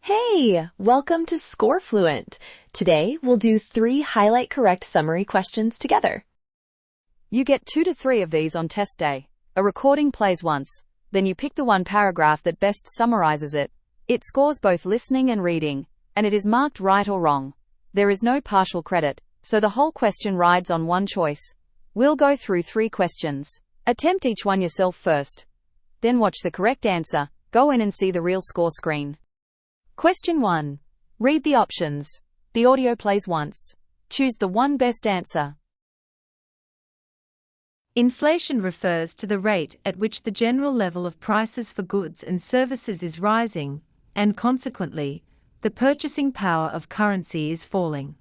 Hey, welcome to ScoreFluent. Today, we'll do 3 Highlight Correct Summary questions together. You get 2 to 3 of these on test day. A recording plays once, then you pick the one paragraph that best summarizes it. It scores both listening and reading, and it is marked right or wrong. There is no partial credit, so the whole question rides on one choice. We'll go through 3 questions. Attempt each one yourself first. Then watch the correct answer. Go in and see the real score screen. Question 1. Read the options. The audio plays once. Choose the one best answer. Inflation refers to the rate at which the general level of prices for goods and services is rising, and consequently, the purchasing power of currency is falling.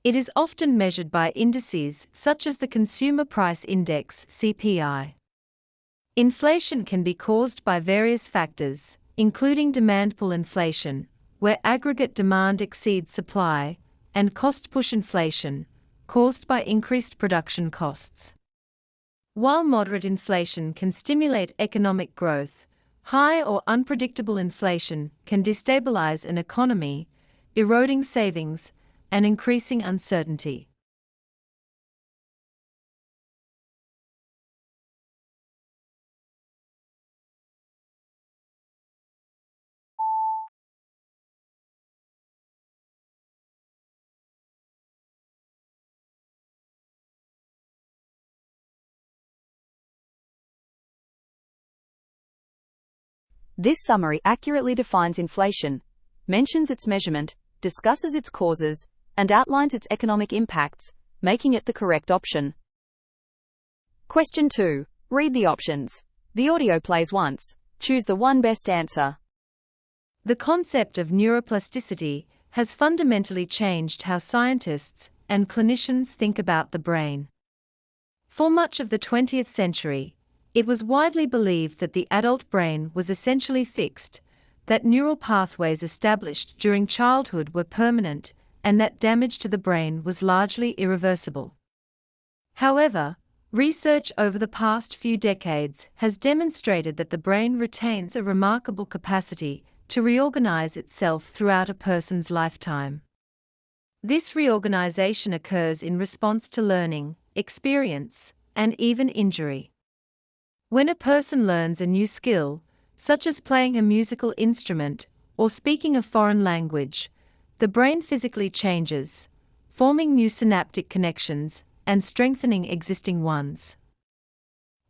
It is often measured by indices such as the Consumer Price Index (CPI). Inflation can be caused by various factors, including demand pull inflation, where aggregate demand exceeds supply, and cost push inflation, caused by increased production costs. While moderate inflation can stimulate economic growth, high or unpredictable inflation can destabilize an economy, eroding savings and increasing uncertainty. This summary accurately defines inflation, mentions its measurement, discusses its causes, and outlines its economic impacts, making it the correct option. Question 2. Read the options. The audio plays once. Choose the one best answer. The concept of neuroplasticity has fundamentally changed how scientists and clinicians think about the brain. For much of the 20th century, it was widely believed that the adult brain was essentially fixed, that neural pathways established during childhood were permanent, and that damage to the brain was largely irreversible. However, research over the past few decades has demonstrated that the brain retains a remarkable capacity to reorganize itself throughout a person's lifetime. This reorganization occurs in response to learning, experience, and even injury. When a person learns a new skill, such as playing a musical instrument or speaking a foreign language, the brain physically changes, forming new synaptic connections and strengthening existing ones.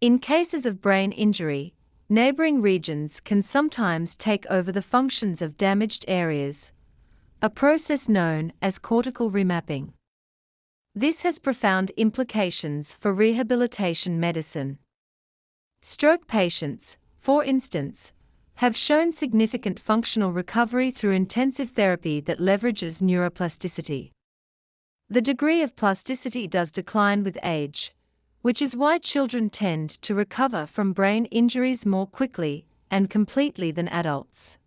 In cases of brain injury, neighboring regions can sometimes take over the functions of damaged areas, a process known as cortical remapping. This has profound implications for rehabilitation medicine. Stroke patients, for instance, have shown significant functional recovery through intensive therapy that leverages neuroplasticity. The degree of plasticity does decline with age, which is why children tend to recover from brain injuries more quickly and completely than adults.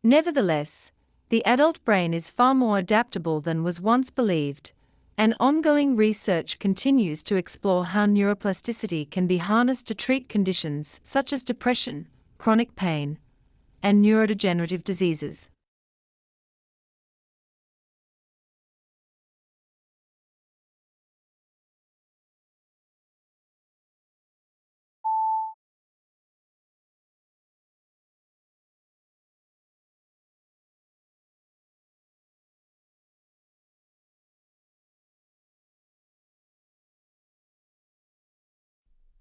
Nevertheless, the adult brain is far more adaptable than was once believed, and ongoing research continues to explore how neuroplasticity can be harnessed to treat conditions such as depression, chronic pain, and neurodegenerative diseases.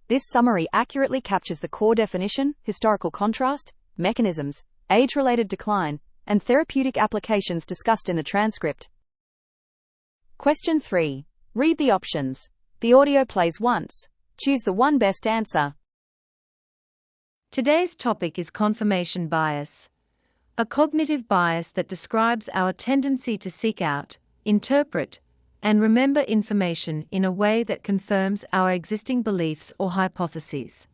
This summary accurately captures the core definition, historical contrast, mechanisms, age-related decline, and therapeutic applications discussed in the transcript. Question 3. Read the options. The audio plays once. Choose the one best answer. Today's topic is confirmation bias, a cognitive bias that describes our tendency to seek out, interpret, and remember information in a way that confirms our existing beliefs or hypotheses.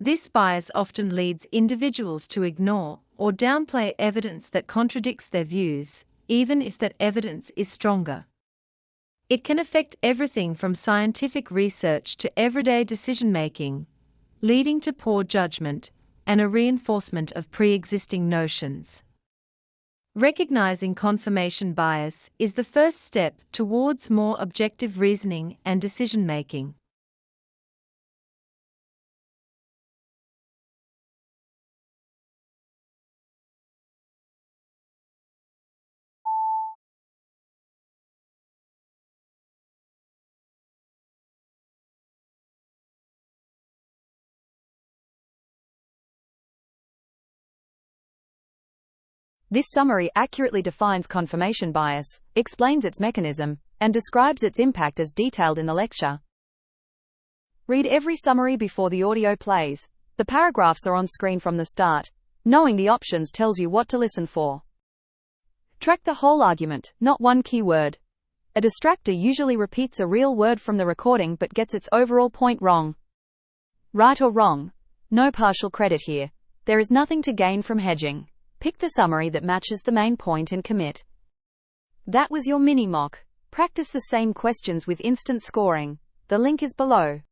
This bias often leads individuals to ignore or downplay evidence that contradicts their views, even if that evidence is stronger. It can affect everything from scientific research to everyday decision-making, leading to poor judgment and a reinforcement of pre-existing notions. Recognizing confirmation bias is the first step towards more objective reasoning and decision-making. This summary accurately defines confirmation bias, explains its mechanism, and describes its impact as detailed in the lecture. Read every summary before the audio plays. The paragraphs are on screen from the start. Knowing the options tells you what to listen for. Track the whole argument, not one key word. A distractor usually repeats a real word from the recording but gets its overall point wrong. Right or wrong? No partial credit here. There is nothing to gain from hedging. Pick the summary that matches the main point and commit. That was your mini mock. Practice the same questions with instant scoring. The link is below.